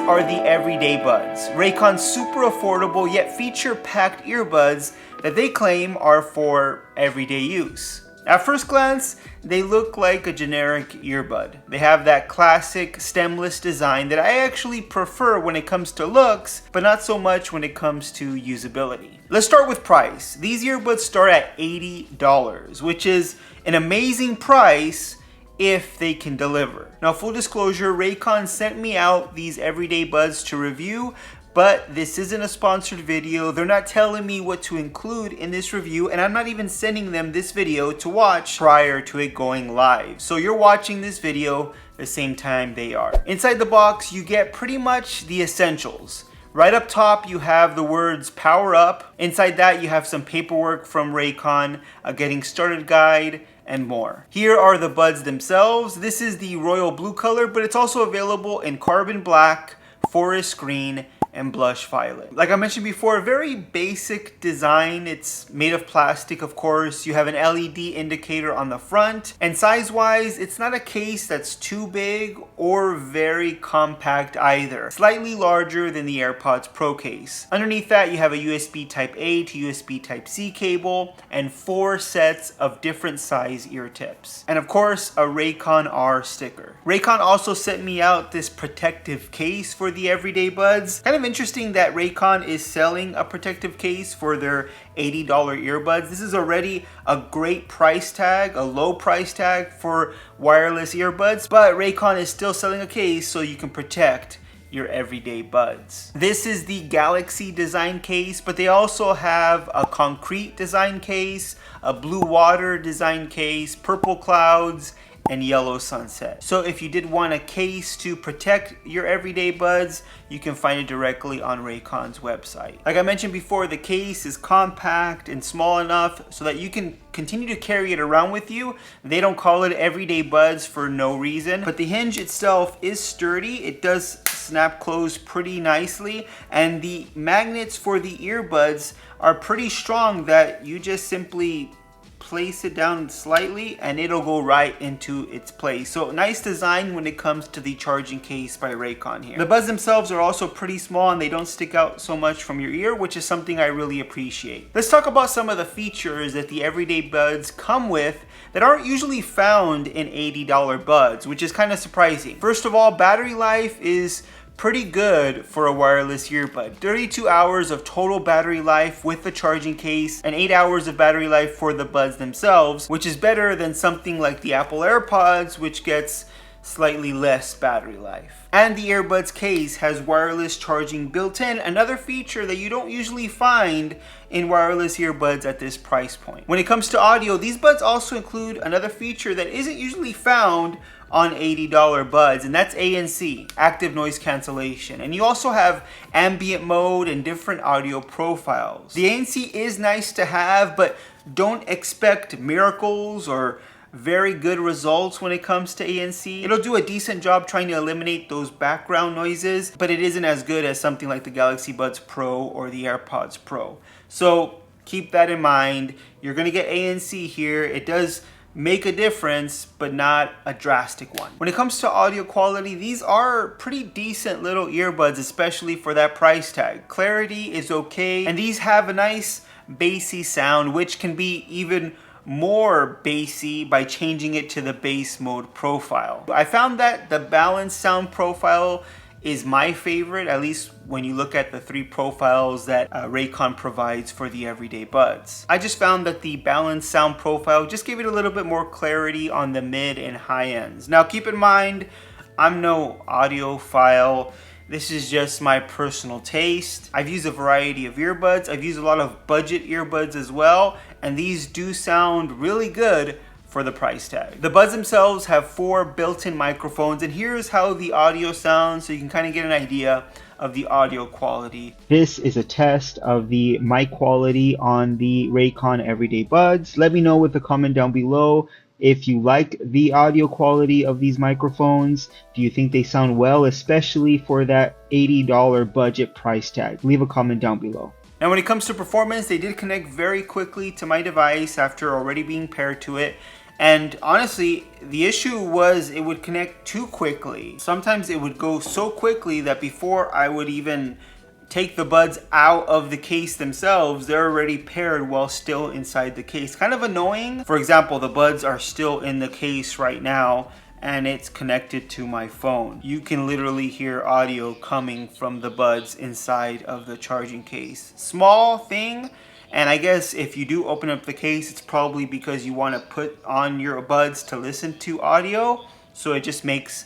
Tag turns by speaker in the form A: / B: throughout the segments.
A: are the Everyday Buds, Raycon's super affordable yet feature-packed earbuds that they claim are for everyday use. At first glance, they look like a generic earbud. They have that classic stemless design that I actually prefer when it comes to looks, but not so much when it comes to usability. Let's start with price. These earbuds start at $80, which is an amazing price if they can deliver. Now, full disclosure, Raycon sent me out these Everyday Buds to review, but this isn't a sponsored video. They're not telling me what to include in this review, and I'm not even sending them this video to watch prior to it going live. So you're watching this video the same time they are. Inside the box, you get pretty much the essentials. Right up top, you have the words power up. Inside that, you have some paperwork from Raycon, a getting started guide, and more. Here are the buds themselves. This is the royal blue color, but it's also available in carbon black, forest green, and blush violet. Like I mentioned before, very basic design. It's made of plastic, of course. You have an LED indicator on the front, and size-wise, it's not a case that's too big or very compact either. Slightly larger than the AirPods Pro case. Underneath that, you have a USB Type-A to USB Type-C cable and 4 sets of different size ear tips. And of course, a Raycon R sticker. Raycon also sent me out this protective case for the Everyday Buds. Kind of interesting that Raycon is selling a protective case for their $80 earbuds. This is already a great price tag, a low price tag for wireless earbuds, but Raycon is still selling a case so you can protect your everyday buds. This is the Galaxy design case, but they also have a concrete design case, a blue water design case, purple clouds, and yellow sunset. So if you did want a case to protect your everyday buds, you can find it directly on Raycon's website. Like I mentioned before, the case is compact and small enough so that you can continue to carry it around with you. They don't call it Everyday Buds for no reason, but the hinge itself is sturdy. It does snap closed pretty nicely, and the magnets for the earbuds are pretty strong that you just simply place it down slightly and it'll go right into its place. So nice design when it comes to the charging case by Raycon here. The buds themselves are also pretty small and they don't stick out so much from your ear, which is something I really appreciate. Let's talk about some of the features that the Everyday Buds come with that aren't usually found in $80 buds, which is kind of surprising. First of all, battery life is pretty good for a wireless earbud. 32 hours of total battery life with the charging case and 8 hours of battery life for the buds themselves, which is better than something like the Apple AirPods, which gets slightly less battery life. And the earbuds case has wireless charging built in, another feature that you don't usually find in wireless earbuds at this price point. When it comes to audio, these buds also include another feature that isn't usually found on $80 buds, and that's ANC, active noise cancellation. And you also have ambient mode and different audio profiles. The ANC is nice to have, but don't expect miracles or very good results when it comes to ANC. It'll do a decent job trying to eliminate those background noises, but it isn't as good as something like the Galaxy Buds Pro or the AirPods Pro. So keep that in mind. You're gonna get ANC here. It does make a difference, but not a drastic one. When it comes to audio quality, these are pretty decent little earbuds, especially for that price tag. Clarity is okay, and these have a nice bassy sound, which can be even more bassy by changing it to the bass mode profile. I found that the balanced sound profile is my favorite, at least when you look at the 3 profiles that Raycon provides for the Everyday Buds. I just found that the balanced sound profile just gave it a little bit more clarity on the mid and high ends. Now keep in mind, I'm no audiophile. This is just my personal taste. I've used a variety of earbuds. I've used a lot of budget earbuds as well, and these do sound really good for the price tag. The buds themselves have 4 built-in microphones, and here's how the audio sounds so you can kind of get an idea of the audio quality. This is a test of the mic quality on the Raycon Everyday Buds. Let me know with a comment down below if you like the audio quality of these microphones. Do you think they sound well, especially for that $80 budget price tag? Leave a comment down below. Now when it comes to performance, they did connect very quickly to my device after already being paired to it. And honestly, the issue was it would connect too quickly. Sometimes it would go so quickly that before I would even take the buds out of the case themselves, they're already paired while still inside the case. Kind of annoying. For example, the buds are still in the case right now and it's connected to my phone. You can literally hear audio coming from the buds inside of the charging case. Small thing, and I guess if you do open up the case, it's probably because you want to put on your buds to listen to audio, so it just makes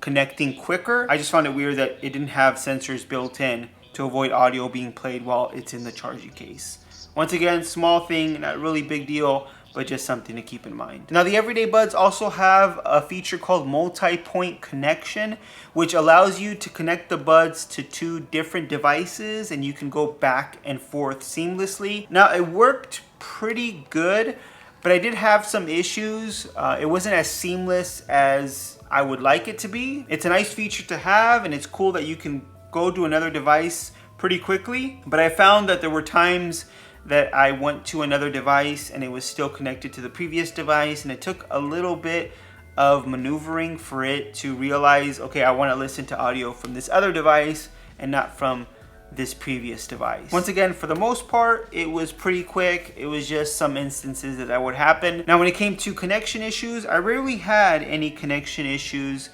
A: connecting quicker. I just found it weird that it didn't have sensors built in to avoid audio being played while it's in the charging case. Once again, small thing, not really big deal, but just something to keep in mind. Now, the Everyday Buds also have a feature called multi-point connection, which allows you to connect the buds to 2 different devices and you can go back and forth seamlessly. Now, it worked pretty good, but I did have some issues. It wasn't as seamless as I would like it to be. It's a nice feature to have, and it's cool that you can go to another device pretty quickly, but I found that there were times that I went to another device and it was still connected to the previous device, and it took a little bit of maneuvering for it to realize, okay, I want to listen to audio from this other device and not from this previous device. Once again, for the most part, it was pretty quick. It was just some instances that would happen. Now, when it came to connection issues, I rarely had any connection issues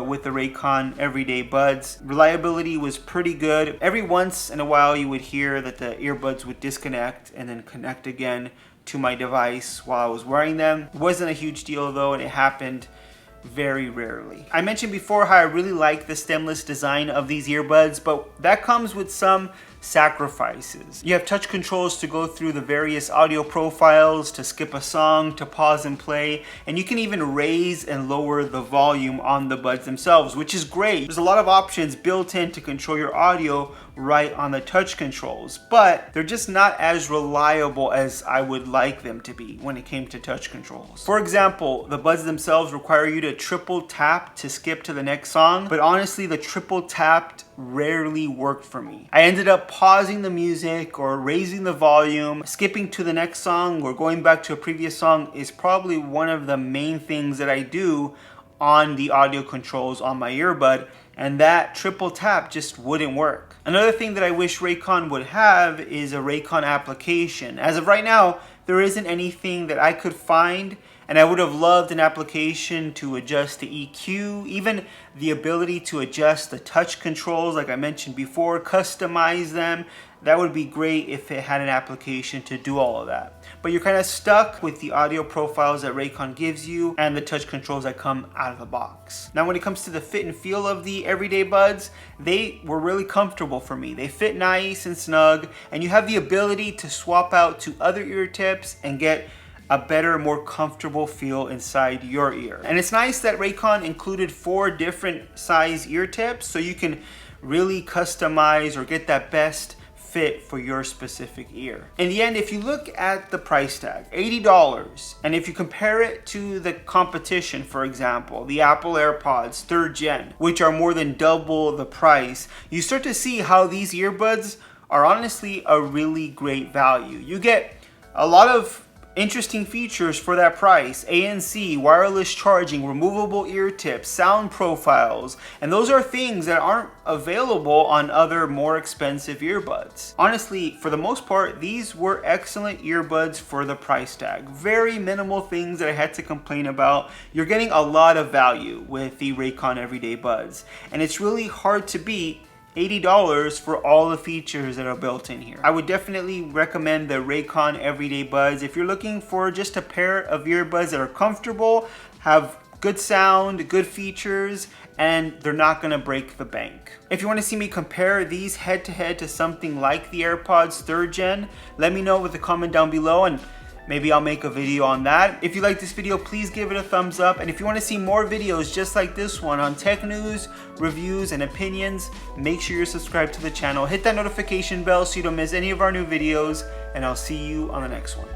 A: with the Raycon Everyday Buds. Reliability was pretty good. Every once in a while you would hear that the earbuds would disconnect and then connect again to my device while I was wearing them. It wasn't a huge deal though, and it happened very rarely. I mentioned before how I really like the stemless design of these earbuds, but that comes with some sacrifices. You have touch controls to go through the various audio profiles, to skip a song, to pause and play, and you can even raise and lower the volume on the buds themselves, which is great. There's a lot of options built in to control your audio right on the touch controls, but they're just not as reliable as I would like them to be when it came to touch controls. For example, the buds themselves require you to triple tap to skip to the next song, but honestly, the triple tapped rarely worked for me. I ended up pausing the music or raising the volume. Skipping to the next song or going back to a previous song is probably one of the main things that I do on the audio controls on my earbud, and that triple tap just wouldn't work. Another thing that I wish Raycon would have is a Raycon application. As of right now, there isn't anything that I could find, and I would have loved an application to adjust the EQ, even the ability to adjust the touch controls like I mentioned before, customize them. That would be great if it had an application to do all of that. But you're kind of stuck with the audio profiles that Raycon gives you and the touch controls that come out of the box. Now, when it comes to the fit and feel of the Everyday Buds, they were really comfortable for me. They fit nice and snug, and you have the ability to swap out to other ear tips and get a better, more comfortable feel inside your ear. And it's nice that Raycon included 4 different size ear tips, so you can really customize or get that best fit for your specific ear. In the end, if you look at the price tag, $80, and if you compare it to the competition, for example, the Apple AirPods 3rd Gen, which are more than double the price, you start to see how these earbuds are honestly a really great value. You get a lot of interesting features for that price: ANC, wireless charging, removable ear tips, sound profiles, and those are things that aren't available on other more expensive earbuds. Honestly, for the most part, these were excellent earbuds for the price tag. Very minimal things that I had to complain about. You're getting a lot of value with the Raycon Everyday Buds, and it's really hard to beat $80 for all the features that are built in here. I would definitely recommend the Raycon Everyday Buds if you're looking for just a pair of earbuds that are comfortable, have good sound, good features, and they're not gonna break the bank. If you wanna see me compare these head to head to something like the AirPods 3rd Gen, let me know with a comment down below, and maybe I'll make a video on that. If you like this video, please give it a thumbs up. And if you want to see more videos just like this one on tech news, reviews, and opinions, make sure you're subscribed to the channel. Hit that notification bell so you don't miss any of our new videos, and I'll see you on the next one.